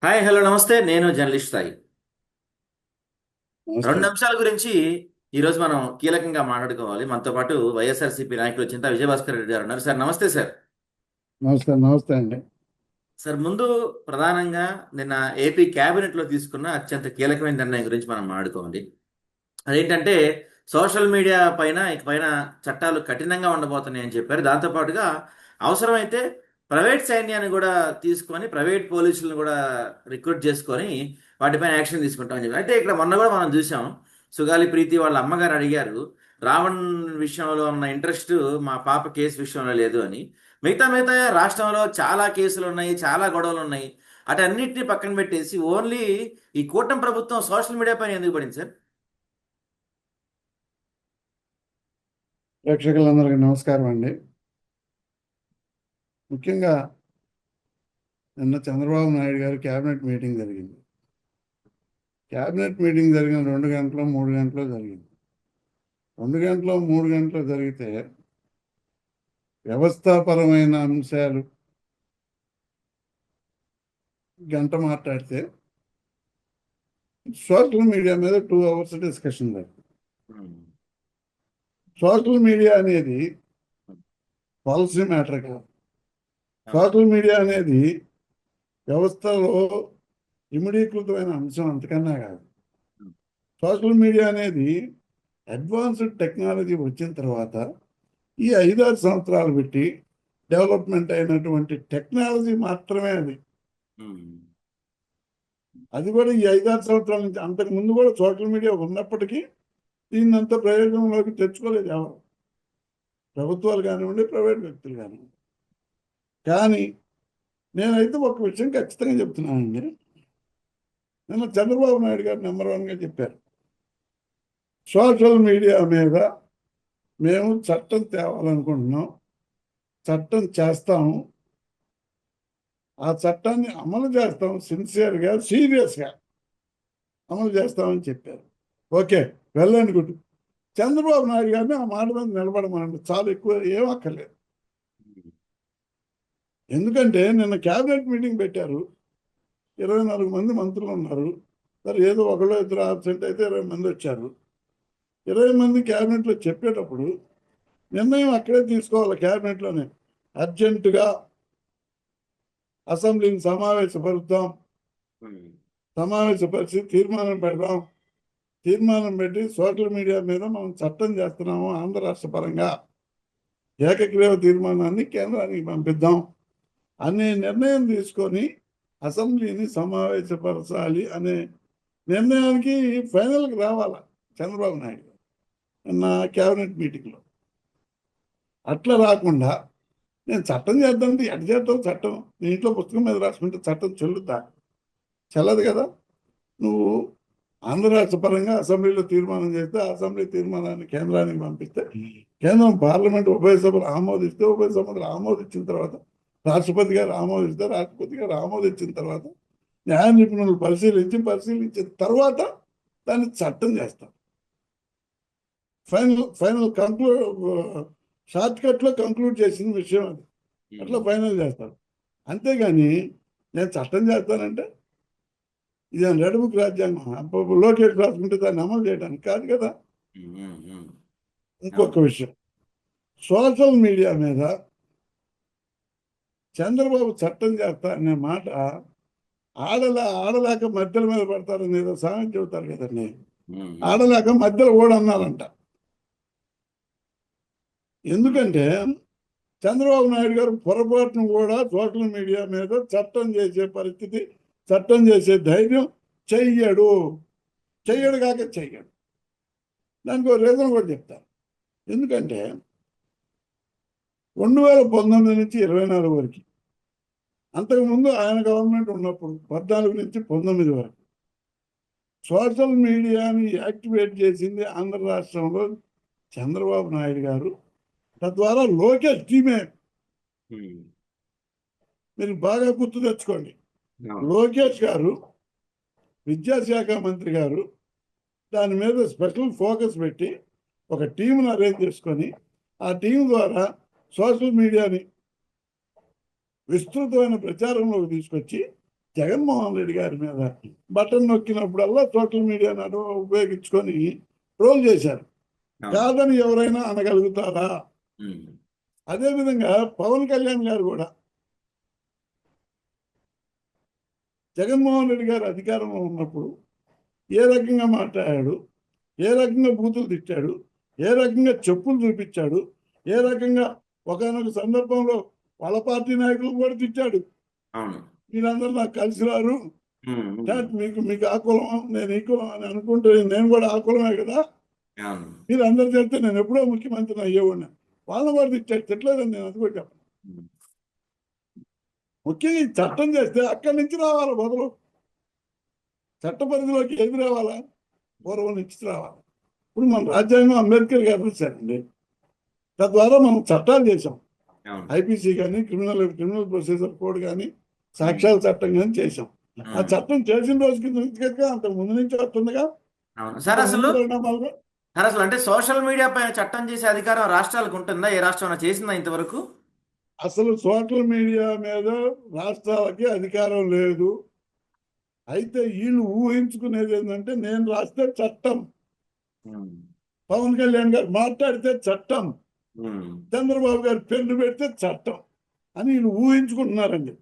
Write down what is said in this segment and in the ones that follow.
Hi hello నమస్తే. నేను journalist Sai. నమస్తే. 2 అంశాల గురించి ఈరోజు మనం కీలకంగా మాట్లాడుకోవాలి. మనతో పాటు వైఎస్ఆర్సీపీ నాయకులు చింతా విజయభాస్కర్ రెడ్డి గారు ఉన్నారు. సార్ నమస్తే సార్. నమస్తే. నమస్తే అండి. సార్ ముందు ప్రధానంగా నిన్న ఏపీ క్యాబినెట్లో తీసుకున్న అత్యంత కీలకమైన నిర్ణయం గురించి మనం మాట్లాడుకోవాలి. అదేంటంటే సోషల్ మీడియా పైన ఇకపైన చట్టాలు కఠినంగా ఉండబోతున్నాయని చెప్పారు. దాంతోపాటుగా అవసరమైతే ప్రైవేట్ సైన్యాన్ని కూడా తీసుకొని ప్రైవేట్ పోలీసులను కూడా రిక్రూట్ చేసుకొని వాటిపైన యాక్షన్ తీసుకుంటామని చెప్పి. అయితే ఇక్కడ మొన్న కూడా మనం చూసాం, సుగాలి ప్రీతి వాళ్ళ అమ్మగారు అడిగారు, రావణ్ విషయంలో ఉన్న ఇంట్రెస్ట్ మా పాప కేసు విషయంలో లేదు అని. మిగతా మిగతా రాష్ట్రంలో చాలా కేసులు ఉన్నాయి, చాలా గొడవలు ఉన్నాయి. అటన్నిటిని పక్కన పెట్టేసి ఓన్లీ ఈ కూటమి ప్రభుత్వం సోషల్ మీడియా పైన ఎందుకు పడింది సార్? ప్రేక్షకులందరికీ నమస్కారం అండి. ముఖ్యంగా నిన్న చంద్రబాబు నాయుడు గారి క్యాబినెట్ మీటింగ్ జరిగింది. క్యాబినెట్ మీటింగ్ జరిగిన 2 గంటలు 3 గంటలు జరిగింది. 2 గంటలు 3 గంటలు జరిగితే వ్యవస్థాపరమైన అంశాలు గంట మాట్లాడితే సోషల్ మీడియా మీద 2 అవర్స్ డిస్కషన్ జరిగింది. సోషల్ మీడియా అనేది పాలసీ మ్యాటర్ కాదు. సోషల్ మీడియా అనేది వ్యవస్థలో ఇమిడీకృతమైన అంశం, అంతకన్నా కాదు. సోషల్ మీడియా అనేది అడ్వాన్స్డ్ టెక్నాలజీ వచ్చిన తర్వాత ఈ 5-6 సంవత్సరాలు పెట్టి డెవలప్మెంట్ అయినటువంటి టెక్నాలజీ మాత్రమే అది. అది కూడా ఈ 5-6 సంవత్సరాల నుంచి, అంతకు ముందు కూడా సోషల్ మీడియా ఉన్నప్పటికీ దీన్నంత ప్రయోజనంలోకి తెచ్చుకోలేదు ఎవరు, ప్రభుత్వాలు కానివ్వండి, ప్రైవేట్ వ్యక్తులు కానివ్వండి. కానీ నేనైతే ఒక విషయం ఖచ్చితంగా చెప్తున్నానండి. నిన్న చంద్రబాబు నాయుడు గారు నెంబర్ 1గా చెప్పారు, సోషల్ మీడియా మీద మేము చట్టం తేవాలనుకుంటున్నాం, చట్టం చేస్తాము, ఆ చట్టాన్ని అమలు చేస్తాం, సిన్సియర్గా సీరియస్గా అమలు చేస్తామని చెప్పారు. ఓకే, వెళ్ళండి గుడ్. చంద్రబాబు నాయుడు గారిని ఆ మాట మీద నిలబడమనండి, చాలా ఎక్కువ ఏం అక్కర్లేదు. ఎందుకంటే నిన్న క్యాబినెట్ మీటింగ్ పెట్టారు, 24 మంది మంత్రులు ఉన్నారు. సరే, ఏదో ఒకళ్ళు ఇద్దరు ఆబ్సెంట్ అయితే 20 మంది వచ్చారు. 20 మంది క్యాబినెట్లో చెప్పేటప్పుడు నిర్ణయం అక్కడే తీసుకోవాలి. క్యాబినెట్లోనే అర్జెంటుగా అసెంబ్లీని సమావేశపరుద్దాం, సమావేశపరిచి తీర్మానం పెడదాం, తీర్మానం పెట్టి సోషల్ మీడియా మీద మనం చట్టం చేస్తున్నాము ఆంధ్ర రాష్ట్ర పరంగా, ఏకగ్రీవ తీర్మానాన్ని కేంద్రానికి పంపిద్దాం అనే నిర్ణయం తీసుకొని అసెంబ్లీని సమావేశపరచాలి అనే నిర్ణయానికి ఫైనల్కి రావాలా చంద్రబాబు నాయుడు నా క్యాబినెట్ మీటింగ్లో. అట్లా రాకుండా నేను చట్టం చేద్దామంటే ఎటు చేద్దాం చట్టం, నీ ఇంట్లో పుస్తకం మీద రాసుకుంటే చట్టం చెల్లుద్దా? చెల్లదు కదా. నువ్వు ఆంధ్ర రాష్ట్ర పరంగా అసెంబ్లీలో తీర్మానం చేస్తే అసెంబ్లీ తీర్మానాన్ని కేంద్రానికి పంపిస్తే కేంద్రం పార్లమెంట్ ఉభయ సభలు ఆమోదిస్తే, ఉభయ సభలు ఆమోదించిన తర్వాత రాష్ట్రపతి గారు ఆమోదిస్తే, రాష్ట్రపతి గారు ఆమోదించిన తర్వాత న్యాయ నిపుణులు పరిశీలించిన తర్వాత దాన్ని చట్టం చేస్తాం. ఫైనల్ షార్ట్ కట్లో కంక్లూడ్ చేసిన విషయం అది. అట్లా ఫైనల్ చేస్తారు. అంతేగాని నేను చట్టం చేస్తానంటే ఇది రెడ్ బుక్ రాజ్యాంగం లోకేష్ రాసుకుంటే దాన్ని అమలు చేయడానికి కాదు కదా. ఇంకొక విషయం, సోషల్ మీడియా మీద చంద్రబాబు చట్టం చేస్తా అనే మాట ఆడలేక మధ్యల మీద పడతారని ఏదో సామెత చెబుతారు కదండి. ఆడలేక మధ్యలో ఓడన్నారంట. ఎందుకంటే చంద్రబాబు నాయుడు గారు పొరపాటును కూడా సోషల్ మీడియా మీద చట్టం చేసే పరిస్థితి, చట్టం చేసే ధైర్యం చెయ్యడు. కాక చెయ్యడు. దానికి ఒక రీజన్ కూడా చెప్తాను. ఎందుకంటే 2019 నుంచి 24 వరకు, అంతకుముందు ఆయన గవర్నమెంట్ ఉన్నప్పుడు 14 నుంచి 19 వరకు సోషల్ మీడియాని యాక్టివేట్ చేసింది ఆంధ్ర రాష్ట్రంలో చంద్రబాబు నాయుడు గారు, తద్వారా లోకేష్ టీమే. మీరు బాగా గుర్తు తెచ్చుకోండి, లోకేష్ గారు విద్యాశాఖ మంత్రి గారు దాని మీద స్పెషల్ ఫోకస్ పెట్టి ఒక టీంను అరేంజ్ చేసుకొని ఆ టీం ద్వారా సోషల్ మీడియాని విస్తృతమైన ప్రచారంలోకి తీసుకొచ్చి జగన్మోహన్ రెడ్డి గారి మీద బటన్ నొక్కినప్పుడల్లా సోషల్ మీడియాను ఉపయోగించుకొని ట్రోల్ చేశారు. అవును. కాదని ఎవరైనా అనగలుగుతారా? ఉమ్. అదేవిధంగా పవన్ కళ్యాణ్ గారు కూడా జగన్మోహన్ రెడ్డి గారు అధికారంలో ఉన్నప్పుడు ఏ రకంగా మాట్లాడాడు, ఏ రకంగా బూతులు తిట్టాడు, ఏ రకంగా చెప్పులు చూపించాడు, ఏ రకంగా ఒకానొక సందర్భంలో వాళ్ళ పార్టీ నాయకులు కూడా తిట్టాడు. అవును. మీరందరూ నాకు కలిసి రారు, ఉమ్. ఉమ్. డాట్ మీకు మీకు ఆ కులం నేను ఈ కులం అని అనుకుంటే నేను కూడా ఆ కులమే కదా, అవును. మీరు అందరు చెప్తే నేను ఎప్పుడో ముఖ్యమంత్రిని అయ్యేవాడిని. వాళ్ళని కూడా తిట్టాడు. తిట్టలేదని నేను అది కూడా చెప్పను. ఉమ్. ముఖ్యంగా ఈ చట్టం చేస్తే అక్కడి నుంచి రావాలి మొదలు. చట్ట పరిధిలోకి ఏది రావాలా? పూర్వం నుంచి రావాలి. ఇప్పుడు మన రాజ్యాంగం అంబేద్కర్ గారు రాశారండి. తద్వారా మనం చట్టాలు చేసాం. అవును. ఐపీసీ కానీ క్రిమినల్ ప్రొసీజర్ కోడ్ కానీ ఉమ్. సాక్ష్యాల చట్టం కానీ చేసాం. ఆ ఉమ్. చట్టం చేసిన రోజుకి అంతకు ముందు నుంచి వస్తుందిగా. అవును సార్. అంతకు అసలు ముందు పరిణామాలుగా సార్ అసలు అంటే సోషల్ మీడియా పైన చట్టం చేసే అధికారం రాష్ట్రాలకు ఉంటుందా? ఏ రాష్ట్రం చేసిందా ఇంతవరకు? అసలు సోషల్ మీడియా మీద రాష్ట్రాలకి అధికారం లేదు. అయితే వీళ్ళు ఊహించుకునేది ఏంటంటే నేను రాస్తే చట్టం, ఉమ్. పవన్ కళ్యాణ్ గారు మాట్లాడితే చట్టం, ఉమ్. చంద్రబాబు గారు పెన్ను పెడితే చట్టం అని వీళ్ళు ఊహించుకుంటున్నారండి.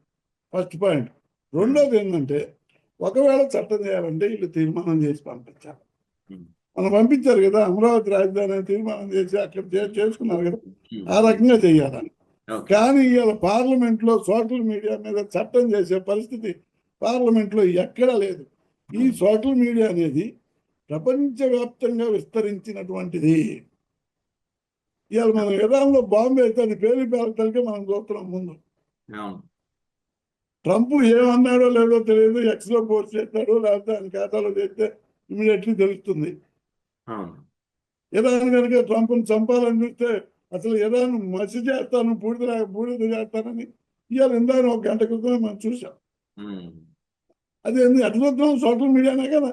First point. ఉమ్. రెండోది ఏంటంటే ఒకవేళ చట్టం చేయాలంటే వీళ్ళు తీర్మానం చేసి పంపించాలి. ఉమ్. మనం పంపించారు కదా, అమరావతి రాజధాని అని తీర్మానం చేసి అక్కడ చేసుకున్నారు కదా, ఉమ్. ఆ రకంగా చేయాలని. ఓకే. కానీ ఇవాళ పార్లమెంట్లో సోషల్ మీడియా మీద చట్టం చేసే పరిస్థితి పార్లమెంట్లో ఎక్కడా లేదు. ఈ ఉమ్. సోషల్ మీడియా అనేది ప్రపంచవ్యాప్తంగా విస్తరించినటువంటిది. ఇవాళ మన ఇరాన్లో బాంబు అయితే అది పేలి పేలతలకే మనం చూస్తున్నాం ముందు. అవును. ట్రంప్ ఏమన్నాడో లేదో తెలియదు, ఎక్స్లో పోస్ట్ చేస్తాడో లేకపోతే ఆయన ఖాతాలో చేస్తే ఇమీడియట్లీ తెలుస్తుంది. అవును. ఇరాన్ కనుక ట్రంప్ను చంపాలని చూస్తే అసలు ఇరాన్ మసి చేస్తాను, బూడిద చేస్తానని ఇవాళ ఇందాక ఒక గంట క్రితమే మనం చూసాం. ఉమ్. అది ఎట్లా చూస్తున్నాం? సోషల్ మీడియానే కదా.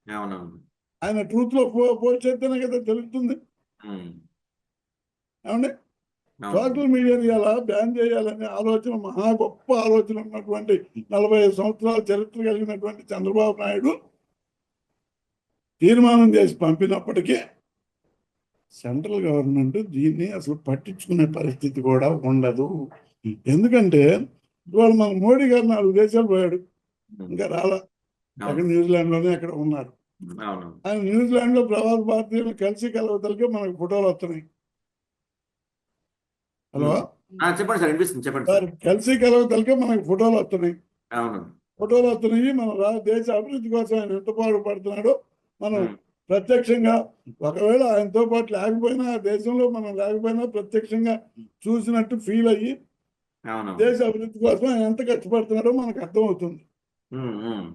అవునవును. ఆయన ట్రూత్లో పోస్ట్ చేస్తేనే కదా తెలుస్తుంది. ఉమ్. ఏమంటే అవును. సోషల్ మీడియాని ఇలా బ్యాన్ చేయాలనే ఆలోచన మహా గొప్ప ఆలోచన ఉన్నటువంటి 45 సంవత్సరాల చరిత్ర కలిగినటువంటి చంద్రబాబు నాయుడు తీర్మానం చేసి పంపినప్పటికీ సెంట్రల్ గవర్నమెంట్ దీన్ని అసలు పట్టించుకునే పరిస్థితి కూడా ఉండదు. ఎందుకంటే ఇవాళ మన మోడీ గారు 4 దేశాలు పోయాడు, ఉమ్. ఇంకా రాలా. ఎక్కడ అవును. న్యూజిలాండ్లోనే ఎక్కడ ఉన్నారు. అవును. ఆయన న్యూజిలాండ్లో ప్రవాస భారతీయులు కలిసి కలవతలకే మనకు ఫోటోలు వస్తున్నాయి. హలో ఉమ్. చెప్పండి సార్, వినిపిస్తుంది, చెప్పండి సార్, సార్. కలిసి కలవతలకే మనకు ఫోటోలు వస్తున్నాయి. అవును. ఫోటోలు వస్తున్నాయి. మన దేశ అభివృద్ధి కోసం ఆయన ఎంత పాటుపడుతున్నాడో మనం ఉమ్. ప్రత్యక్షంగా, ఒకవేళ ఆయనతో పాటు లేకపోయినా, ఆ దేశంలో మనం లేకపోయినా ప్రత్యక్షంగా చూసినట్టు ఫీల్ అయ్యి అవును. దేశ అభివృద్ధి కోసం ఆయన ఎంత కష్టపడుతున్నాడో మనకు అర్థమవుతుంది. ఉమ్. ఉమ్.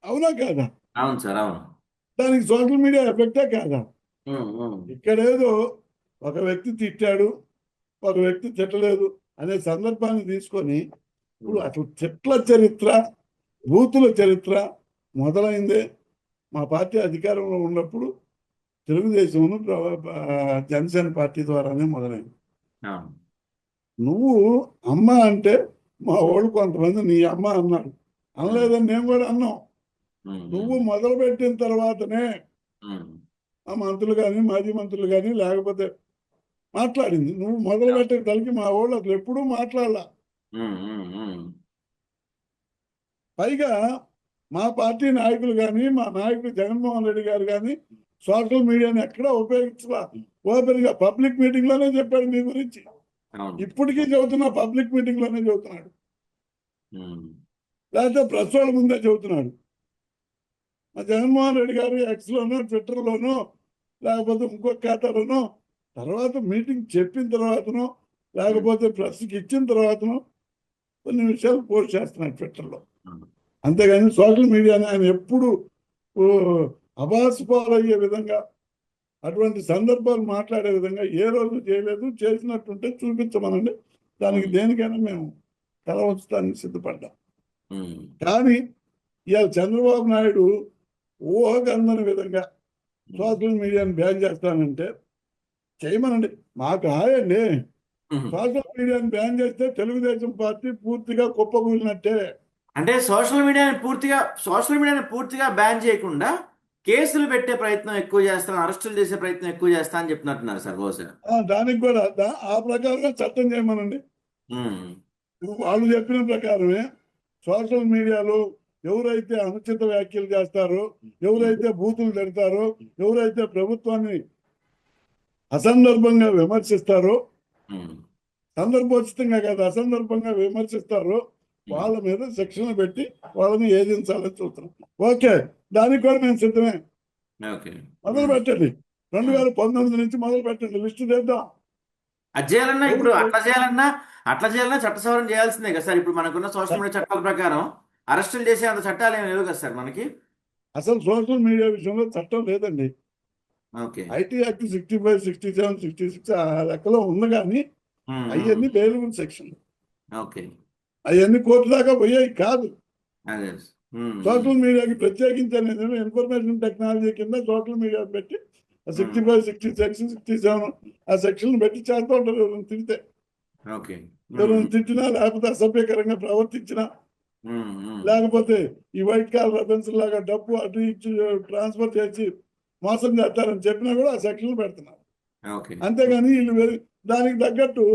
అవునా కాదా? అవును సార్. అవును. దానికి సోషల్ మీడియా ఎఫెక్టే కాదా? ఉమ్. ఉమ్. ఇక్కడేదో ఒక వ్యక్తి తిట్టాడు, ఒక వ్యక్తి తిట్టలేదు అనే సందర్భాన్ని తీసుకొని ఇప్పుడు ఉమ్. అసలు తిట్ల చరిత్ర, బూతుల చరిత్ర మొదలైందే మా పార్టీ అధికారంలో ఉన్నప్పుడు తెలుగుదేశం జనసేన పార్టీ ద్వారానే మొదలైంది. అవును. నువ్వు అమ్మ అంటే మా వాళ్ళు కొంతమంది నీ అమ్మ అన్నారు, అనలేదని నేను కూడా అన్నాం. ఉమ్. నువ్వు ఉమ్. మొదలుపెట్టిన తర్వాతనే ఉమ్. ఆ మంత్రులు కానీ మాజీ మంత్రులు కానీ లేకపోతే మాట్లాడింది. నువ్వు మొదలు పెట్టే తలకి మా వాళ్ళు అసలు ఎప్పుడూ మాట్లాడాల. ఉమ్. ఉమ్. ఉమ్. పైగా మా పార్టీ నాయకులు కానీ, మా నాయకుడు జగన్మోహన్ రెడ్డి గారు కానీ సోషల్ మీడియాని ఎక్కడా ఉపయోగించలా. ఓపెన్గా పబ్లిక్ మీటింగ్లోనే చెప్పాడు మీ గురించి. అవును. ఇప్పటికీ చెబుతున్నా, పబ్లిక్ మీటింగ్లోనే చెబుతున్నాడు, ఉమ్. లేకపోతే ప్రెస్ వాళ్ళ ముందే చెబుతున్నాడు. మా జగన్మోహన్ రెడ్డి గారు ఎక్స్లోనో ట్విట్టర్లోనో లేకపోతే ఇంకొక ఖాతాలోనో తర్వాత మీటింగ్ చెప్పిన తర్వాతనో లేకపోతే ప్రెస్కి ఇచ్చిన తర్వాతనో కొన్ని విషయాలు పోస్ట్ చేస్తున్నాడు ట్విట్టర్లో. ఉమ్. అంతేగాని సోషల్ మీడియాని ఆయన ఎప్పుడు అభాసుపాలయ్యే విధంగా, అటువంటి సందర్భాలు మాట్లాడే విధంగా ఏ రోజు చేయలేదు. చేసినట్టుంటే చూపించమనండి, దానికి ఉమ్. దేనికైనా మేము తల ఉంచడానికి సిద్ధపడ్డాం. ఉమ్. కానీ ఇవాళ చంద్రబాబు నాయుడు ఊహకందని విధంగా సోషల్ మీడియాని బ్యాన్ చేస్తానంటే చేయమనండి, మాకు హాయండి. ఉమ్. సోషల్ మీడియాని బ్యాన్ చేస్తే తెలుగుదేశం పార్టీ పూర్తిగా కుప్పకూలినట్టే. అంటే సోషల్ మీడియాని పూర్తిగా బ్యాన్ చేయకుండా కేసులు పెట్టే ప్రయత్నం ఎక్కువ చేస్తాను, అరెస్టులు చేసే ప్రయత్నం ఎక్కువ చేస్తా అని చెప్తున్నట్టున్నారు సార్ బహుశా. దానికి కూడా ఆ ప్రకారంగా చట్టం చేయమనండి. ఉమ్, వాళ్ళు చెప్పిన ప్రకారమే సోషల్ మీడియాలో ఎవరైతే అనుచిత వ్యాఖ్యలు చేస్తారో, ఎవరైతే బూతులు తిడతారో, ఎవరైతే ప్రభుత్వాన్ని అసందర్భంగా విమర్శిస్తారో, ఉమ్, సందర్భోచితంగా కాదు అసందర్భంగా విమర్శిస్తారో ఉమ్. వాళ్ళ మీద శిక్షణ పెట్టి వాళ్ళని ఏదించాలని చూస్తున్నాం. ఓకే, దానికి కూడా మేము సిద్ధమే. ఓకే. మొదలు ఉమ్, పెట్టండి, ఉమ్. 2019 నుంచి మొదలు పెట్టండి, లిస్టు తెద్దాం. అది చేయాలన్నా, ఇప్పుడు ఎవరు అట్లా చేయాలన్నా చట్ట సవరణ చేయాల్సిందే కదా సార్. ఇప్పుడు మనకున్న సోషల్ మీడియా చట్టాల ప్రకారం అరెస్టులు చేసే అంత చట్టాలు ఏమి లేవు కదా సార్ మనకి. అసలు సోషల్ మీడియా విషయంలో చట్టం లేదండి. ఓకే. ఐటీ యాక్ట్ 65, 67, 66 ఆ లెక్కలో ఉంది, కానీ ఉమ్, ఉమ్. అవన్నీ బెయిలబుల్ సెక్షన్, ఓకే. అవన్నీ కోర్టు దాకా పోయాయి కాదు. అదే. ఉమ్, ఉమ్, సోషల్ మీడియాకి ప్రత్యేకించి అనేది ఇన్ఫర్మేషన్ టెక్నాలజీ కింద సోషల్ మీడియా పెట్టి ఉమ్. 65, 66, 67 ఆ సెక్షన్ పెట్టి చేస్తూ ఉంటారు. ఎవరైనా తిడితే, ఓకే. ఉమ్, ఎవరైనా తిట్టినా, లేకపోతే అసభ్యకరంగా ప్రవర్తించినా, ఉమ్, ఉమ్. లేకపోతే ఈ వైట్ కాలర్ అఫెన్స్ లాగా డబ్బు అటు ఇచ్చి ట్రాన్స్ఫర్ చేసి మోసం చేస్తారని చెప్పినా కూడా ఆ సెక్షన్ పెడుతున్నారు. ఓకే. అంతేగాని వీళ్ళు దానికి తగ్గట్టు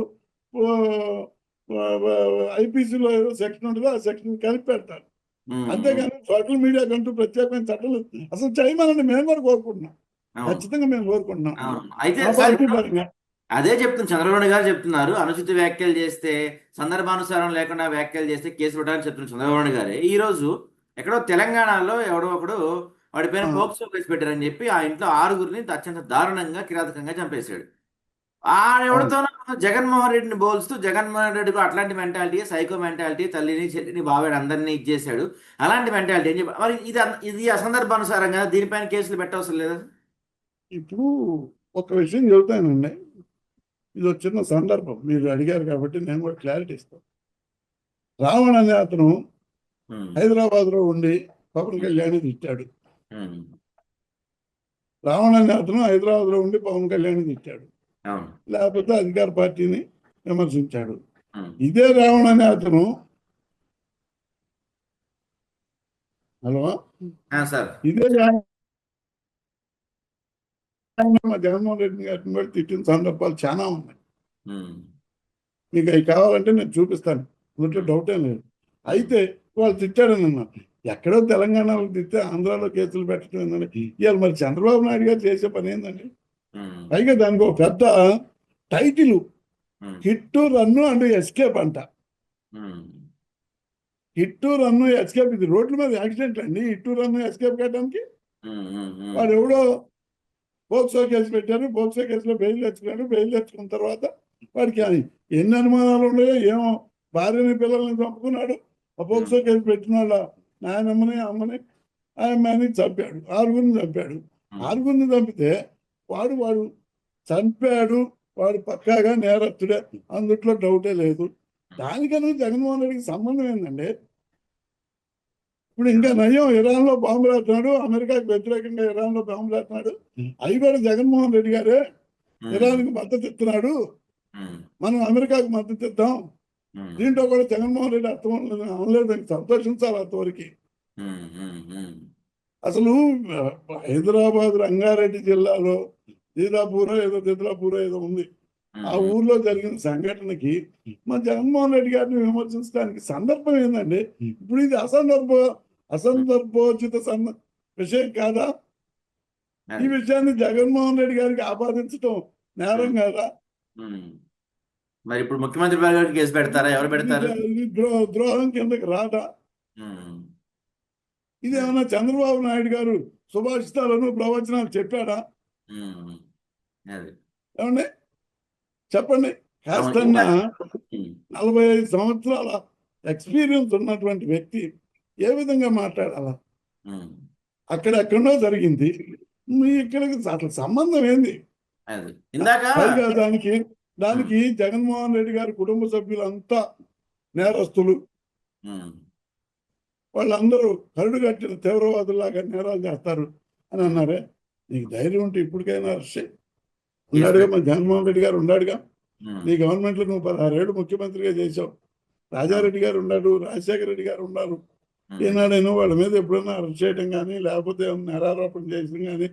ఐపీసీలో ఏదో సెక్షన్ ఉంటుందో ఆ సెక్షన్ కలిపి పెడతారు. ఉమ్, ఉమ్. అంతేగాని సోషల్ మీడియా కంటూ ప్రత్యేకమైన చట్టాలు అసలు చేయమని మేము కూడా కోరుకుంటున్నాం. అవును, ఖచ్చితంగా మేము కోరుకుంటున్నాం. అవును. అయితే మా సార్ పార్టీ ఇప్పుడు పరంగా అదే చెప్తున్నారు, చంద్రబాబు నాయుడు గారు చెప్తున్నారు, అనుచిత వ్యాఖ్యలు చేస్తే, సందర్భానుసారం లేకుండా వ్యాఖ్యలు చేస్తే కేసు పెట్టాలని చెప్తున్నారు చంద్రబాబు నాయుడు గారే. ఈ రోజు ఎక్కడో తెలంగాణలో ఎవడో ఒకడు వాడి పైన ఆ, పోక్సో కేసు పెట్టారని చెప్పి ఆ ఇంట్లో ఆరుగురిని అత్యంత దారుణంగా కిరాతకంగా చంపేశాడు. ఆ అవును. ఎవరితోనో జగన్మోహన్ రెడ్డిని పోల్స్తూ, జగన్మోహన్ రెడ్డికి అట్లాంటి మెంటాలిటీ, సైకో మెంటాలిటీ, తల్లిని చెల్లిని బాబాయ్ అందరినీ ఇచ్చేసాడు, అలాంటి మెంటాలిటీ అని చెప్పి మరి ఇది అసందర్భానుసారంగా దీనిపైన కేసులు పెట్టవసరం లేదా? ఇప్పుడు ఒక విషయం చెబుతానండి. ఇది ఒక చిన్న సందర్భం, మీరు అడిగారు కాబట్టి నేను కూడా క్లారిటీ ఇస్తాను. రావణ్ అనే అతను ఉమ్, హైదరాబాద్లో ఉండి పవన్ ఉమ్, కళ్యాణ్ తిట్టాడు. ఉమ్. రావణ్ అనే అతను హైదరాబాద్లో ఉండి పవన్ కళ్యాణ్ తిట్టాడు, అవును. లేకపోతే అధికార పార్టీని విమర్శించాడు. ఉమ్. ఇదే రావణ్ అనే అతను, హలో, సార్. ఇదే మా జగన్మోహన్ రెడ్డి గారిని కూడా తిట్టిన సందర్భాలు చాలా ఉన్నాయి. ఉమ్, మీకు అవి కావాలంటే నేను చూపిస్తాను, దీంట్లో ఉమ్, డౌట్ ఏం లేదు. ఉమ్, అయితే వాళ్ళు తిట్టాడని అన్నా, ఎక్కడో తెలంగాణలో తిట్టే ఆంధ్రాలో కేసులు పెట్టడం ఏంటంటే, ఇవాళ మరి చంద్రబాబు నాయుడు గారు చేసే పని ఏంటండి? ఉమ్, పైగా దానికి ఒక పెద్ద title, um, hit run and escape అంట. ఉమ్, హిట్ రన్ను ఎస్కేప్, ఇది రోడ్ల మీద యాక్సిడెంట్ అండి. హిట్ రన్ను ఎస్కేప్ చేయడానికి ఉమ్, ఉమ్, ఉమ్, వాడు ఎవడో పోక్సో కేసు పెట్టారు, పోక్సో కేసులో బెయిల్ తెచ్చుకున్నాడు. బెయిల్ తెచ్చుకున్న తర్వాత వాడికి ఎన్ని అనుమానాలు ఉన్నాయో ఏమో, భార్యని పిల్లల్ని చంపుకున్నాడు. ఆ ఉమ్, పోక్సో కేసు పెట్టిన వాళ్ళ నాయనమ్మని అమ్మని ఆయమ్మని చంపాడు, ఆరుగురిని చంపాడు. ఉమ్, ఆరుగురిని చంపితే వాడు చంపాడు, వాడు పక్కాగా నేరస్తుడే, అందుట్లో డౌటే లేదు. దానికన్నా జగన్మోహన్ రెడ్డికి సంబంధం ఏంటండి? ఇప్పుడు ఇంకా నయం, ఇరాన్లో బాంబులు వేస్తున్నాడు, అమెరికాకి వ్యతిరేకంగా ఇరాన్లో బాంబులు వేస్తున్నాడు. అవి కూడా జగన్మోహన్ రెడ్డి గారే ఉమ్, ఇరాన్కి మద్దతు ఇస్తున్నాడు, ఉమ్, మనం అమెరికాకు మద్దతు ఇద్దాం. ఉమ్, దీంట్లో కూడా జగన్మోహన్ రెడ్డి అర్థం అనలేదని సంతోషించాలి అంతవరకు. ఉమ్, ఉమ్, ఉమ్, అసలు హైదరాబాద్ రంగారెడ్డి జిల్లాలో దిద్లాపూరో ఏదో ఉంది. ఆ ఉమ్, ఊర్లో జరిగిన సంఘటనకి మన జగన్మోహన్ రెడ్డి గారిని విమర్శించడానికి సందర్భం ఏంటండి? ఇప్పుడు ఇది ఉమ్. అసందర్భోచిత విషయం కాదా? ఈ అది. విషయాన్ని జగన్మోహన్ రెడ్డి గారికి ఆపాదించడం నేరం ఉమ్, కాదా? ఉమ్. మరి ఇప్పుడు ముఖ్యమంత్రి గారికి కేసు పెడతారా? ఎవరు ఇది పెడతారు? ఇది ద్రోహం కిందకి రాదా? ఉమ్, అది. ఇదేమన్నా చంద్రబాబు నాయుడు గారు సుభాషితాలను ప్రవచనాలు చెప్పాడా? ఉమ్, అది. ఏమండి చెప్పండి. అవును. కాస్తన్నా ఉమ్, 45 సంవత్సరాల ఎక్స్పీరియన్స్ ఉన్నటువంటి వ్యక్తి ఏ విధంగా మాట్లాడాలా? ఉమ్, అక్కడెక్కడో జరిగింది, మీ ఇక్కడికి అసలు సంబంధం ఏంది? అది. ఇందాక. పైగా దానికి ఉమ్, దానికి జగన్మోహన్ రెడ్డి గారి కుటుంబ సభ్యులంతా నేరస్తులు. ఉమ్, వాళ్ళందరూ కరుడు కట్టిన తీవ్రవాదులాగా నేరాలు చేస్తారు అని ఉమ్, అన్నారే. నీకు ధైర్యం ఉంటే ఇప్పటికైనా అరెస్ట్ చేయి. కేసు ఉన్నాడుగా, పెట్టి. మన జగన్మోహన్ రెడ్డి గారు ఉన్నాడుగా. ఉమ్, నీ గవర్నమెంట్లో నువ్వు 16 ఏళ్ళు ముఖ్యమంత్రిగా చేశావు. అవును. రాజారెడ్డి గారు ఉన్నాడు, రాజశేఖర రెడ్డి గారు ఉన్నారు, ఉమ్, ఏనాడైనా వాళ్ళ మీద ఎప్పుడైనా అరెస్ట్ చేయడం కానీ లేకపోతే ఏమైనా నేరారోపణ చేయడం కానీ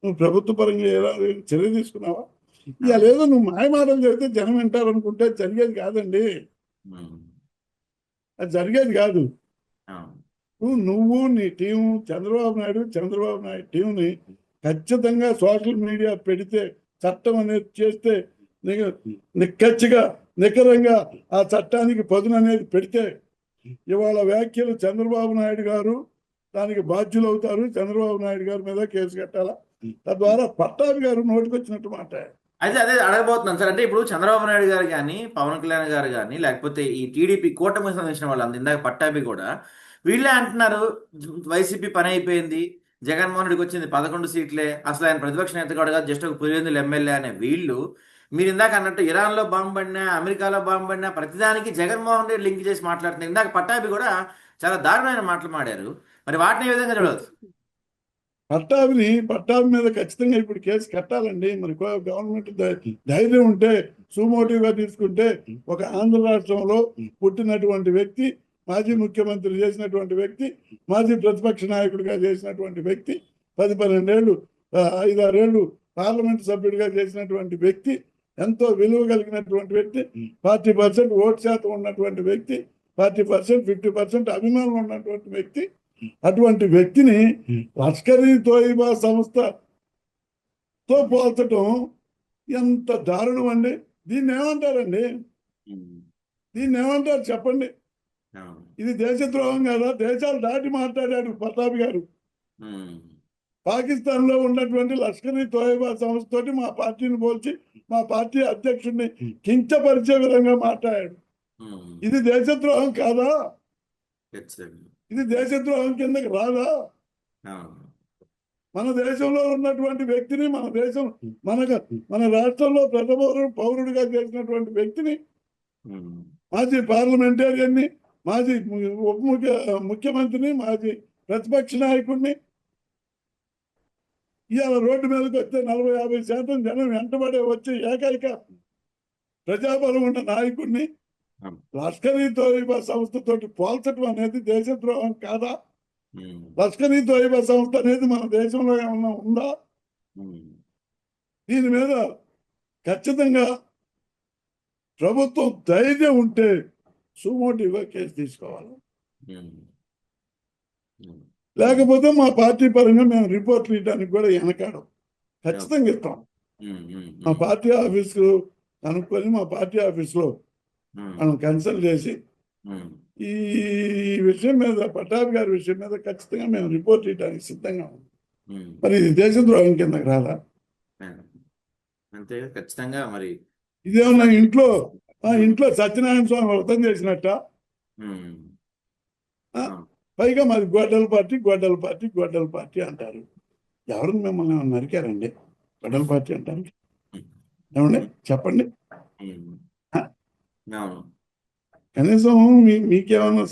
నువ్వు ప్రభుత్వ పరంగా ఎలా చర్య తీసుకున్నావా? ఇక అవును. లేదో నువ్వు మాయమాటలు చెబితే జనం వింటారు అనుకుంటే జరిగేది కాదండి. ఉమ్, అది జరిగేది కాదు. అవును. నువ్వు నీ టీం చంద్రబాబు నాయుడు టీంని ఖచ్చితంగా సోషల్ మీడియా పెడితే చట్టం అనేది చేస్తే నిక్కచ్చిగా నికరంగా ఆ చట్టానికి పదును అనేది పెడితే ఇవాళ వ్యాఖ్యలు చంద్రబాబు నాయుడు గారు దానికి బాధ్యులు అవుతారు. చంద్రబాబు నాయుడు గారి మీద కేసు కట్టాలా, తద్వారా పట్టాభి గారు నోటికొచ్చినట్టు మాట. అయితే అదే అడగబోతున్నాను సార్. అంటే ఇప్పుడు చంద్రబాబు నాయుడు గారు కానీ పవన్ కళ్యాణ్ గారు కానీ లేకపోతే ఈ టీడీపీ కూటమికి సంబంధించిన వాళ్ళు ఇందాక పట్టాభి కూడా వీళ్ళే అంటున్నారు వైసీపీ పని అయిపోయింది, జగన్మోహన్ రెడ్డికి వచ్చింది 11 సీట్లే, అసలు ఆయన ప్రతిపక్ష నేత కూడా కాదు, జస్ట్ ఒక పులివెందులు ఎమ్మెల్యే అనే వీళ్ళు మీరు ఇందాక అన్నట్టు ఇరాన్లో బాంబు పడినా అమెరికాలో బాంబు పడినా ప్రతిదానికి జగన్మోహన్ రెడ్డి లింక్ చేసి మాట్లాడుతున్నారు. ఇందాక పట్టాభి కూడా చాలా దారుణమైన మాటలు మాట్లాడారు. మరి వాటిని ఏ విధంగా చూడవచ్చు? పట్టాభి మీద ఖచ్చితంగా ఇప్పుడు కేసు కట్టాలండి. మరి గవర్నమెంట్ ధైర్యం ఉంటే సుమోటివ్గా తీసుకుంటే ఒక ఆంధ్ర రాష్ట్రంలో పుట్టినటువంటి వ్యక్తి, మాజీ ముఖ్యమంత్రి చేసినటువంటి వ్యక్తి, మాజీ ప్రతిపక్ష నాయకుడిగా చేసినటువంటి వ్యక్తి, 10-12 ఏళ్ళు 5-6 ఏళ్ళు పార్లమెంట్ సభ్యుడిగా చేసినటువంటి వ్యక్తి, ఎంతో విలువ కలిగినటువంటి వ్యక్తి, 40% ఓటు శాతం ఉన్నటువంటి వ్యక్తి, 40% 50% అభిమానులు ఉన్నటువంటి వ్యక్తి, అటువంటి వ్యక్తిని లష్కర్-ఈ తోయిబా సంస్థతో పోల్చడం ఎంత దారుణం అండి. దీన్ని ఏమంటారండి? ఉమ్, దీన్ని ఏమంటారు చెప్పండి? అవును. ఇది దేశద్రోహం కదా? దేశాలు దాటి మాట్లాడాడు ప్రతాప్ గారు. ఉమ్, పాకిస్తాన్ లో ఉన్నటువంటి లష్కర్-ఈ తోయిబా సంస్థతోటి మా పార్టీని పోల్చి మా పార్టీ అధ్యక్షుడిని కించపరిచే విధంగా మాట్లాడాడు. ఉమ్, ఇది దేశద్రోహం కాదా? ఖచ్చితంగా. ఇది దేశద్రోహం కిందకి రాదా? అవును. మన దేశంలో ఉన్నటువంటి వ్యక్తిని మన రాష్ట్రంలో ప్రథమ పౌరుడిగా చేసినటువంటి వ్యక్తిని, ఉమ్, మాజీ పార్లమెంటేరియన్ని, మాజీ ముఖ్యమంత్రిని, మాజీ ప్రతిపక్ష నాయకుడిని ఇవాళ రోడ్డు మీదకి వస్తే 40-50% జనం వెంటబడే వచ్చే ఏకైక ప్రజాబలం ఉన్న నాయకుడిని అవును. లష్కర్-ఈ తోయిబా సంస్థతోటి పోల్చడం అనేది దేశద్రోహం కాదా? ఉమ్, లష్కర్-ఈ తోయిబా సంస్థ అనేది మన దేశంలో ఏమన్నా ఉందా? ఉమ్, దీని మీద ఖచ్చితంగా ప్రభుత్వం ధైర్యం ఉంటే సుమోటివ్గా కేసు తీసుకోవాలి. ఉమ్, ఉమ్, లేకపోతే మా పార్టీ పరంగా మేము రిపోర్ట్లు ఇవ్వడానికి కూడా వెనకాడం. ఓకే. ఖచ్చితంగా ఇస్తాం. ఉమ్, ఉమ్, మా ఉమ్, పార్టీ ఆఫీసు కనుక్కొని మా పార్టీ ఆఫీస్లో ఉమ్, మనం కన్సల్ట్ చేసి ఉమ్, ఈ విషయం మీద, పట్టాభి గారి విషయం మీద ఖచ్చితంగా మేము రిపోర్ట్ ఇవ్వడానికి సిద్ధంగా ఉన్నాం. ఉమ్. మరి ఇది దేశద్రోహం కిందకి రాదా? అంతేగా ఖచ్చితంగా మరి. ఇదేమన్నా ఇంట్లో ఉమ్, ఇంట్లో సత్యనారాయణ స్వామి వ్రతం చేసినట్ట? ఉమ్, ఆ? అవును. పైగా మాది గొడ్డల పార్టీ అంటారు. ఎవరు మిమ్మల్ని ఏమన్నా నరికారండి గొడ్డల పార్టీ అంటారు? ఉమ్, ఏమండి చెప్పండి. ఉమ్, ఆ? అవును. కనీసం మీకేమన్నా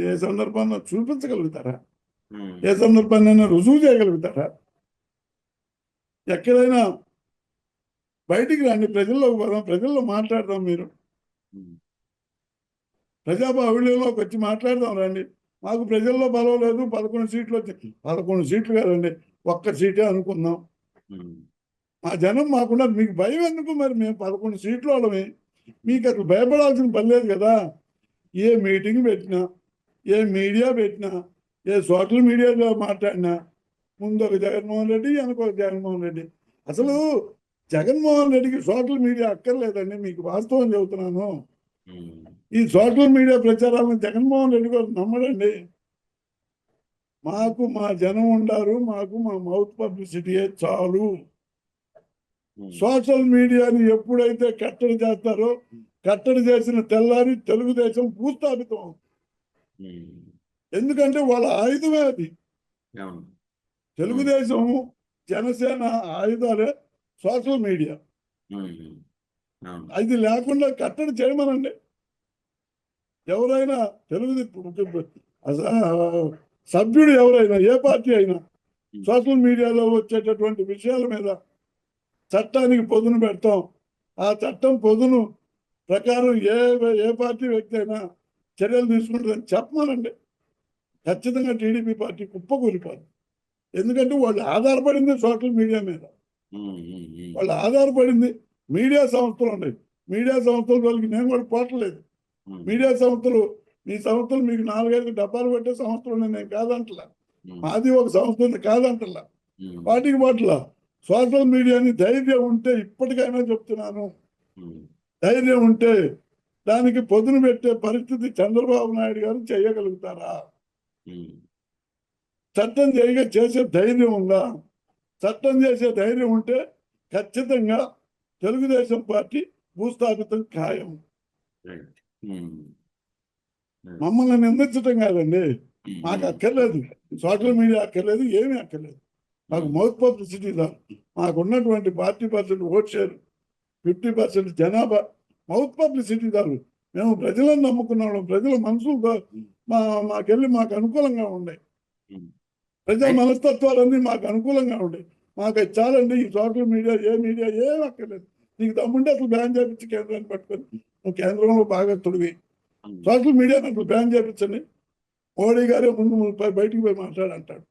ఏ సందర్భాన్ని చూపించగలుగుతారా? ఉమ్, ఏ సందర్భాన్ని రుజువు చేయగలుగుతారా? ఎక్కడైనా బయటికి రండి, ప్రజల్లోకి పోదాం, ప్రజల్లో మాట్లాడదాం. మీరు ఉమ్, ప్రజాబాహుళ్యంలోకి వచ్చి మాట్లాడదాం రండి. మాకు ప్రజల్లో బలం లేదు, 11 సీట్లు వచ్చి 11 సీట్లు కాదండి, ఒక్క సీటే అనుకుందాం. ఉమ్, మా జనం మాకుండా మీకు భయం ఎందుకు? మరి మేము 11 సీట్లు వాళ్ళమే, మీకు అసలు భయపడాల్సిన పని లేదు కదా. ఏ మీటింగ్ పెట్టినా, ఏ మీడియా పెట్టినా, ఏ సోషల్ మీడియాలో మాట్లాడినా ముందు ఒక జగన్మోహన్ రెడ్డి, వెనక జగన్మోహన్ రెడ్డి. అసలు జగన్మోహన్ రెడ్డికి సోషల్ మీడియా అక్కర్లేదండి, మీకు వాస్తవం చెబుతున్నాను. ఉమ్, ఈ సోషల్ మీడియా ప్రచారాలను జగన్మోహన్ రెడ్డి గారు నమ్మడండి. మాకు మా జనం ఉండారు, మాకు మా మౌత్ పబ్లిసిటీయే చాలు. ఉమ్, సోషల్ మీడియాని ఎప్పుడైతే కట్టడి చేస్తారో, కట్టడి చేసిన తెల్లారి తెలుగుదేశం భూస్థాపితం అవుతుంది. ఉమ్, ఎందుకంటే వాళ్ళ ఆయుధమే అది. అవును. ఉమ్, తెలుగుదేశం జనసేన ఆయుధాలే సోషల్ మీడియా. ఉమ్, అవును. అది లేకుండా కట్టడి చేయమనండి. ఎవరైనా సభ్యుడు ఎవరైనా, ఏ పార్టీ అయినా ఉమ్, సోషల్ మీడియాలో వచ్చేటటువంటి విషయాల మీద చట్టానికి పొదును పెడతాం. ఆ చట్టం పొదును ప్రకారం ఏ పార్టీ వ్యక్తి అయినా చర్యలు తీసుకుంటుందని చెప్పమనండి. ఖచ్చితంగా టీడీపీ పార్టీ కుప్పకూలిపోదు. ఎందుకంటే వాళ్ళు ఆధారపడింది సోషల్ మీడియా మీద. వాళ్ళు ఆధారపడింది మీడియా సంస్థలు ఉన్నాయి. మీడియా సంస్థల వాళ్ళకి నేను కూడా పోవట్లేదు. మీడియా సంస్థలు, మీ సంస్థలు మీకు 4-5 డబ్బాలు పెట్టే సంస్థలు ఉన్నాయి, నేను కాదంటలా. మాది ఒక సంస్థ ఉంది, కాదంటలా. వాటికి పట్ల సోషల్ మీడియాని ధైర్యం ఉంటే, ఇప్పటికైనా చెప్తున్నాను, ధైర్యం ఉంటే దానికి పొదును పెట్టే పరిస్థితి చంద్రబాబు నాయుడు గారు చేయగలుగుతారా? చట్టం చేసే ధైర్యం ఉందా? చట్టం చేసే ధైర్యం ఉంటే ఖచ్చితంగా తెలుగుదేశం పార్టీ భూస్థాపితం ఖాయం. మమ్మల్ని నిందించటం కాదండి, మాకు అక్కర్లేదు. సోషల్ మీడియా అక్కర్లేదు, ఏమీ అక్కర్లేదు. మాకు మౌత్ పబ్లిసిటీ చాలు. మాకు ఉన్నటువంటి 40% ఓట్ షేర్, 50% జనాభా, మౌత్ పబ్లిసిటీ చాలు. మేము ప్రజలను నమ్ముకున్నాము. ప్రజల మనసులతో మాకెళ్ళి మాకు అనుకూలంగా ఉన్నాయి. ప్రజా మనస్తత్వాలన్నీ మాకు అనుకూలంగా ఉన్నాయి. మాకు అది చాలండి. ఈ సోషల్ మీడియా, ఏం అక్కర్లేదు. నీకు దమ్ముంటే అసలు బ్యాన్ చేయించి కేంద్రాన్ని పట్టుకొని, నువ్వు కేంద్రంలో బాగా తొడిగి సోషల్ మీడియాని అసలు బ్యాన్ చేయించండి. మోడీ గారే ముందు బయటికి పోయి మాట్లాడంటాడు.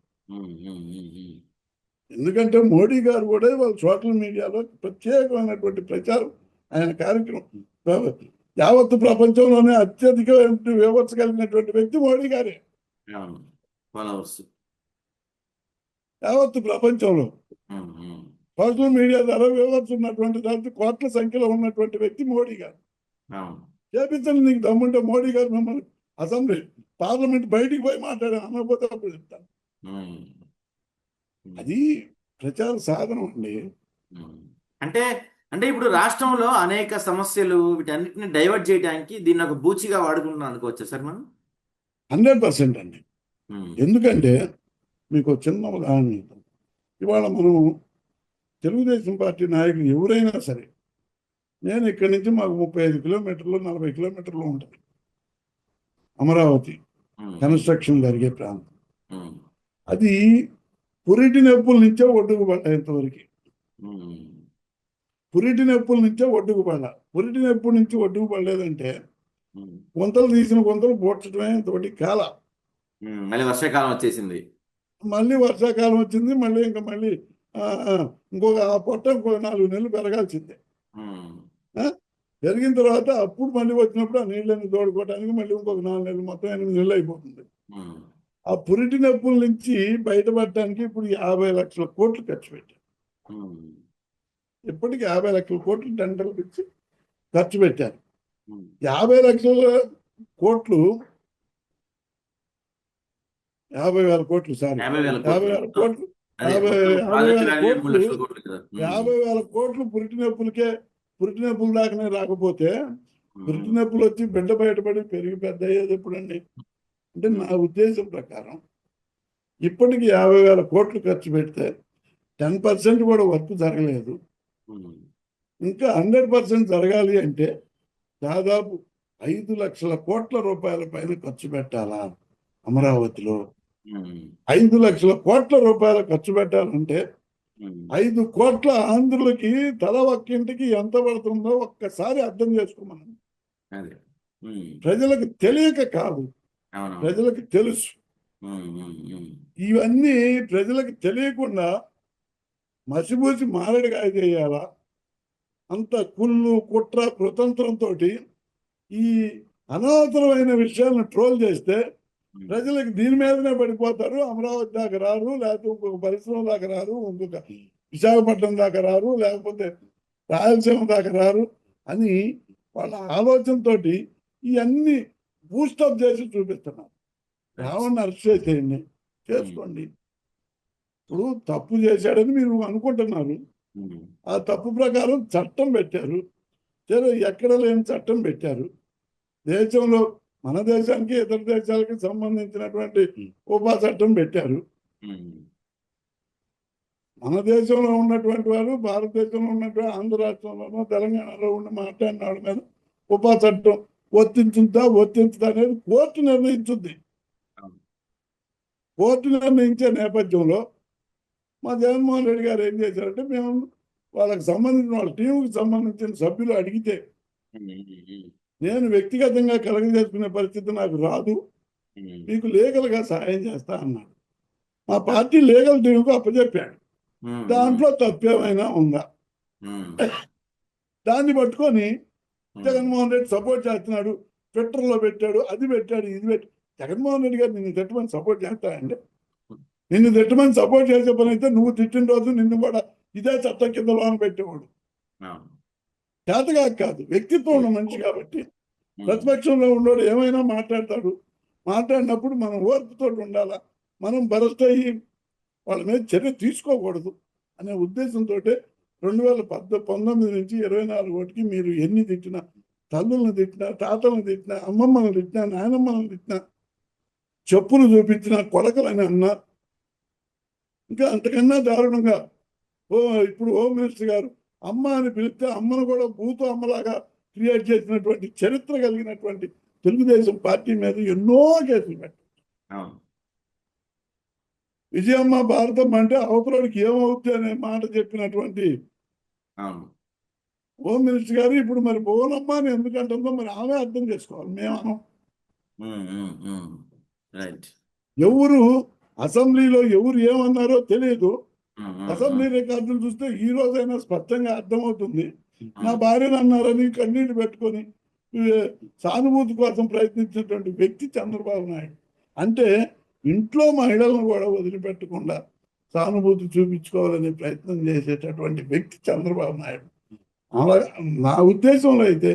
ఎందుకంటే మోడీ గారు కూడా వాళ్ళు సోషల్ మీడియాలో ప్రత్యేకమైనటువంటి ప్రచారం, ఆయన కార్యక్రమం యావత్తు ప్రపంచంలోనే అత్యధిక వివక్ష కలిగినటువంటి వ్యక్తి మోడీ గారే. యావత్తు ప్రపంచంలో సోషల్ మీడియా ద్వారా వివక్ష ఉన్నటువంటి దాంట్లో కోట్ల సంఖ్యలో ఉన్నటువంటి వ్యక్తి మోడీ గారు. చేపించండి, నీకు దమ్ముంటే. మోడీ గారు మిమ్మల్ని అసెంబ్లీ, పార్లమెంట్ బయటికి పోయి మాట్లాడాను అనకపోతే అప్పుడు చెప్తాను. అది ప్రచార సాధనం అండి. అంటే అంటే ఇప్పుడు రాష్ట్రంలో అనేక సమస్యలు, వీటన్నిటిని డైవర్ట్ చేయడానికి దీన్ని ఒక బూచిగా వాడుకుంటున్నాం అనుకోవచ్చా సార్ మనం? 100% అండి. ఎందుకంటే మీకు చిన్న ఉదాహరణ చెప్తాను. ఇవాళ మనం తెలుగుదేశం పార్టీ నాయకులు ఎవరైనా సరే, నేను ఇక్కడి నుంచి మాకు 35 కిలోమీటర్లు 40 కిలోమీటర్లు ఉంటుంది అమరావతి కన్స్ట్రక్షన్ జరిగే ప్రాంతం. అది పురిటి నొప్పుల నుంచే ఒడ్డుకు పడ్డాయంతవరకు. పురిటి నొప్పుల నుంచే ఒడ్డుకు పడ్డా. పురిటి నొప్పుల నుంచి ఒడ్డుకు పడలేదంటే గుంతలు తీసిన గుంతలు పోడ్చడమే తోటి కాల. మళ్ళీ వర్షాకాలం వచ్చేసింది, మళ్ళీ వర్షాకాలం వచ్చింది, మళ్ళీ ఇంకొక ఆ పొట్ట ఇంకొక 4 నెలలు పెరగాల్సిందే. పెరిగిన తర్వాత అప్పుడు మళ్ళీ వచ్చినప్పుడు ఆ నీళ్ళని తోడుకోవడానికి మళ్ళీ ఇంకొక 4 నెలలు, మొత్తం 8 నెలలు అయిపోతుంది. ఆ పురిటి నొప్పుల నుంచి బయటపడటానికి ఇప్పుడు 50 లక్షల కోట్లు ఖర్చు పెట్టారు. ఇప్పటికి 50 లక్షల కోట్లు టెండర్లు ఇచ్చి ఖర్చు పెట్టారు. 50 లక్షల కోట్లు 50,000 కోట్లు సారీ 50,000 కోట్లు 50,000 కోట్లు పురిటి నొప్పుల దాకానే రాకపోతే, పురిటి నొప్పులు వచ్చి బిడ్డ బయటపడి పెరిగి పెద్ద అయ్యేది ఎప్పుడండి? అంటే నా ఉద్దేశం ప్రకారం ఇప్పటికి 50,000 కోట్లు ఖర్చు పెడితే 10% కూడా వర్క్ జరగలేదు. ఇంకా 100% జరగాలి అంటే దాదాపు 5 లక్షల కోట్ల రూపాయల పైన ఖర్చు పెట్టాలా అమరావతిలో? 5 లక్షల కోట్ల రూపాయలు ఖర్చు పెట్టాలంటే 5 కోట్ల ఆంధ్రులకి తల ఒక్కింటికి ఎంత పడుతుందో ఒక్కసారి అర్థం చేసుకోమని. ప్రజలకు తెలియక కాదు, ప్రజలకు తెలుసు. ఇవన్నీ ప్రజలకు తెలియకుండా మసిబూసి మారడికాయ చేయాలా? అంత కుళ్ళు కుట్ర కుతంత్రంతో ఈ అనవసరమైన విషయాలను ట్రోల్ చేస్తే ప్రజలకు దీని మీదనే పడిపోతారు. అమరావతి దాకా రారు, లేకపోతే ఇంకొక పరిశ్రమ దాకా రారు, ఇంకొక విశాఖపట్నం దాకా రారు, లేకపోతే రాయలసీమ దాకా రారు అని వాళ్ళ ఆలోచనతో ఇవన్నీ బూస్టప్ చేసి చూపిస్తున్నారు. రావణ్ణి అరెస్ట్ చేసేయండి, చేసుకోండి. ఇప్పుడు తప్పు చేశాడని మీరు అనుకుంటున్నారు. ఆ తప్పు ప్రకారం చట్టం పెట్టారు. సరే, ఎక్కడ లేని చట్టం పెట్టారు. దేశంలో మన దేశానికి ఇతర దేశాలకి సంబంధించినటువంటి ఉపా చట్టం పెట్టారు. మన దేశంలో ఉన్నటువంటి వారు, భారతదేశంలో ఉన్నటువంటి ఆంధ్ర రాష్ట్రంలోనూ తెలంగాణలో ఉన్న మాట్లాడిన వాళ్ళ మీద ఉపా చట్టం వర్తించుతా అనేది కోర్టు నిర్ణయించుద్ది. కోర్టు నిర్ణయించే నేపథ్యంలో మా జగన్మోహన్ రెడ్డి గారు ఏం చేశారంటే, మేము వాళ్ళకి సంబంధించిన వాళ్ళ టీంకి సంబంధించిన సభ్యులు అడిగితే నేను వ్యక్తిగతంగా కలగజేసుకునే పరిస్థితి నాకు రాదు. ఉమ్, మీకు లీగల్గా సహాయం చేస్తా అన్నాడు. మా పార్టీ లీగల్ టీంకు అప్పచెప్పాడు. ఉమ్, ఉమ్, దాంట్లో తప్పేమైనా ఉందా? ఉమ్, దాన్ని పట్టుకొని ఉమ్, జగన్మోహన్ రెడ్డి సపోర్ట్ చేస్తున్నాడు, ట్విట్టర్లో పెట్టాడు, అది పెట్టాడు, ఇది పెట్టాడు. జగన్మోహన్ రెడ్డి గారు నిన్ను తిట్టమని సపోర్ట్ చేస్తాడండి? నిన్ను తిట్టమని సపోర్ట్ చేసే పని అయితే నువ్వు తిట్టిన రోజు నిన్ను కూడా ఇదే చట్టం కింద లోన పెట్టేవాడు. అవును. చేతగా కాదు, వ్యక్తిత్వం ఉన్న మనిషి కాబట్టి ఉమ్, ప్రతిపక్షంలో ఉన్నోడు ఏమైనా మాట్లాడతాడు. మాట్లాడినప్పుడు మనం ఓర్పుతో ఉండాలా. మనం భరత్ అయ్యి వాళ్ళ మీద చర్య తీసుకోకూడదు అనే ఉద్దేశంతో 2019 నుంచి 24 ఒకటికి మీరు ఎన్ని తిట్టినా, తల్లులను తిట్టినా, తాతలను తిట్టినా, అమ్మమ్మలను తిట్టినా, నాయనమ్మలను తిట్టినా, చెప్పులు చూపించిన కొడకలని అన్నా, ఇంకా అంతకన్నా దారుణంగా ఓ ఇప్పుడు హోమ్ మినిస్టర్ గారు అమ్మ అని పిలిస్తే అమ్మను కూడా భూతో అమ్మలాగా క్రియేట్ చేసినటువంటి చరిత్ర కలిగినటువంటి తెలుగుదేశం పార్టీ మీద ఎన్నో కేసులు పెట్టారు. అవును. విజయమ్మ భారతం అంటే అవతలకి ఏమవుతుంది అనే మాట చెప్పినటువంటి అవును. హోమ్ మినిస్టర్ గారు ఇప్పుడు మరి భువనమ్మ అని ఎందుకంటుందో మరి ఆమె అర్థం చేసుకోవాలి. మేము రైట్. ఎవరు అసెంబ్లీలో ఎవరు ఏమన్నారో తెలియదు. అసెంబ్లీ రికార్డులు చూస్తే ఈ రోజైనా స్పష్టంగా అర్థమవుతుంది. నా భార్యను అన్నారని కన్నీళ్లు పెట్టుకొని సానుభూతి కోసం ప్రయత్నించినటువంటి వ్యక్తి చంద్రబాబు నాయుడు. అంటే ఇంట్లో మహిళలను కూడా వదిలిపెట్టకుండా సానుభూతి చూపించుకోవాలనే ప్రయత్నం చేసేటటువంటి వ్యక్తి చంద్రబాబు నాయుడు. అలా నా ఉద్దేశంలో అయితే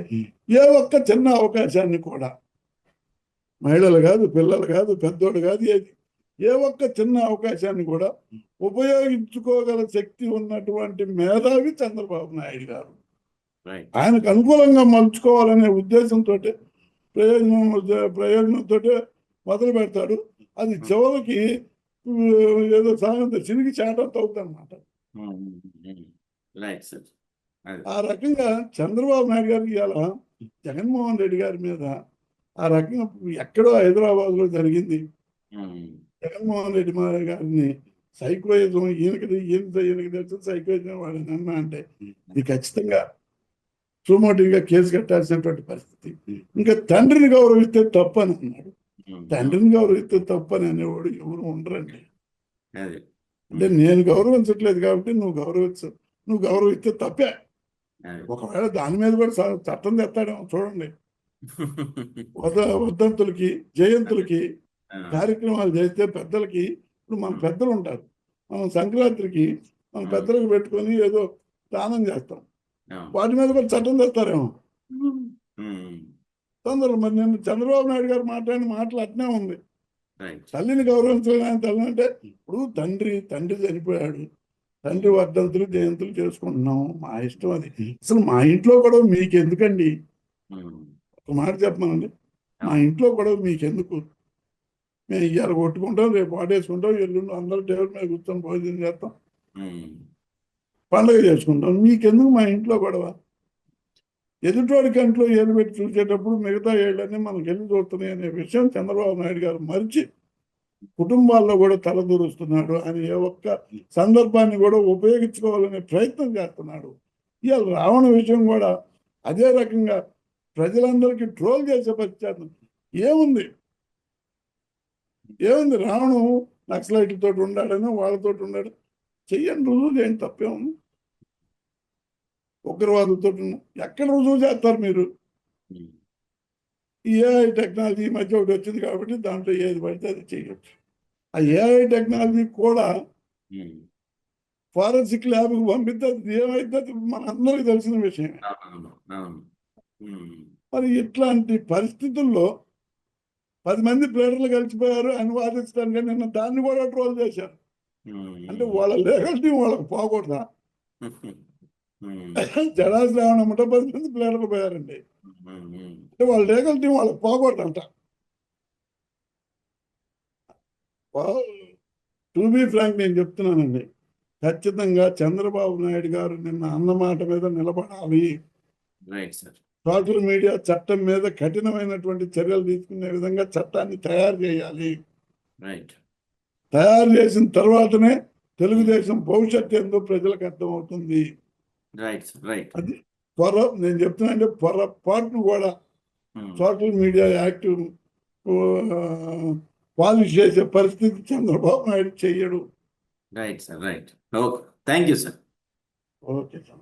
ఏ ఒక్క చిన్న అవకాశాన్ని కూడా మహిళలు కాదు, పిల్లలు కాదు, పెద్దోడు కాదు, ఏ ఒక్క చిన్న అవకాశాన్ని కూడా ఉపయోగించుకోగల శక్తి ఉన్నటువంటి మేధావి చంద్రబాబు నాయుడు గారు. రైట్. ఆయనకు అనుకూలంగా మలుచుకోవాలనే ఉద్దేశంతో ప్రయోజనంతో మొదలు పెడతాడు. అది చివరికి ఏదో సాయంత్రం చిరిగి చాటంత అవుతుంది అన్నమాట. Right sir. అది. ఆ రకంగా చంద్రబాబు నాయుడు గారికి ఇలా జగన్మోహన్ రెడ్డి గారి మీద ఆ రకంగా ఎక్కడో హైదరాబాద్లో జరిగింది. జగన్మోహన్ రెడ్డి గారిని సైకోయిజం ఈయనకి తెలుసు, సైకోయిజం వాడిని అన్నా అంటే ఇది ఖచ్చితంగా సుమోటివ్గా కేసు కట్టాల్సినటువంటి పరిస్థితి. ఇంకా తండ్రిని గౌరవిస్తే తప్పు అని అన్నాడు. తండ్రిని గౌరవిస్తే తప్పు అని అనేవాడు ఎవరు ఉండరండి. అది. అంటే నేను గౌరవించట్లేదు కాబట్టి నువ్వు గౌరవిస్తే తప్పే. అది. ఒకవేళ దాని మీద కూడా చట్టం తెస్తాడేమో చూడండి. వర్ధంతులకి, జయంతులకి కార్యక్రమాలు చేస్తే పెద్దలకి, ఇప్పుడు మన పెద్దలు ఉంటారు, మనం సంక్రాంతికి మన పెద్దలకు పెట్టుకొని ఏదో దానం చేస్తాం, వాటి మీద కూడా చట్టం తెస్తారేమో తొందరలో. మరి నేను చంద్రబాబు నాయుడు గారు మాట్లాడిన మాటలు అట్నే ఉంది. రైట్. తల్లిని గౌరవించలేని తల్లి అంటే ఇప్పుడు తండ్రి చనిపోయాడు, తండ్రి వర్ధంతులు జయంతులు చేసుకుంటున్నాము, మా ఇష్టం అది. అసలు మా ఇంట్లో కూడా మీకు ఎందుకండి? ఒక మాట చెప్పమనండి, మా ఇంట్లో కూడా మీకెందుకు? మేము ఇవాళ కొట్టుకుంటాం, రేపు వాడేసుకుంటాం, ఎల్లుండి అందరూ టేబుల్ మీద కూర్చొని భోజనం చేస్తాం, పండుగ చేసుకుంటాం, మీకెందుకు మా ఇంట్లో గొడవ? ఎదుటోడి కంట్లో ఏలు పెట్టి చూసేటప్పుడు మిగతా ఏళ్ళని మనకు ఎల్లు చూస్తున్నాయి అనే విషయం చంద్రబాబు నాయుడు గారు మరిచి కుటుంబాల్లో కూడా తలదూరుస్తున్నాడు అని ఏ ఒక్క సందర్భాన్ని కూడా ఉపయోగించుకోవాలనే ప్రయత్నం చేస్తున్నాడు. ఇవాళ రావణ విషయం కూడా అదే రకంగా ప్రజలందరికీ ట్రోల్ చేసే పరిస్థితి. ఏముంది రావణు నక్సలైట్లతో ఉండాడని వాళ్ళతో ఉండాడు, చెయ్యని రుజువు చేయండి, తప్పేముంది? ఉగ్రవాదులతో ఎక్కడ రుజువు చేస్తారు మీరు? ఈ ఏఐ టెక్నాలజీ ఈ మధ్య ఒకటి వచ్చింది కాబట్టి దాంట్లో ఏది పడితే అది చేయొచ్చు. ఆ ఏఐ టెక్నాలజీ కూడా ఫారెన్సిక్ ల్యాబ్కి పంపిస్తే ఏమైతే మనందరికీ తెలిసిన విషయమే. మరి ఇట్లాంటి పరిస్థితుల్లో 10 మంది ప్లేయర్లు కలిసిపోయారు అని వాదిస్తాను, కానీ నిన్న దాన్ని కూడా ట్రోల్ చేశారు. అంటే వాళ్ళ లీగల్ టీం వాళ్ళకి పోకూడదా? జడాశ్రావణ 10 మంది ప్లేయర్లు పోయారండి, అంటే వాళ్ళ లీగల్ టీం వాళ్ళకి పోకూడదంట. టు బీ ఫ్రాంక్ నేను చెప్తున్నానండి, ఖచ్చితంగా చంద్రబాబు నాయుడు గారు నిన్న అన్నమాట మీద నిలబడాలి. సోషల్ మీడియా చట్టం మీద కఠినమైనటువంటి చర్యలు తీసుకునే విధంగా చట్టాన్ని తయారు చేయాలి. తయారు చేసిన తర్వాతనే తెలుగుదేశం భవిష్యత్తు ఏందో ప్రజలకు అర్థమవుతుంది. అది నేను చెప్తున్నా, అంటే పొరపాటును కూడా సోషల్ మీడియా యాక్టివ్ పాలిష్ చేసే పరిస్థితి చంద్రబాబు నాయుడు చెయ్యడు. Right sir, right. Okay, thank you sir. Okay sir.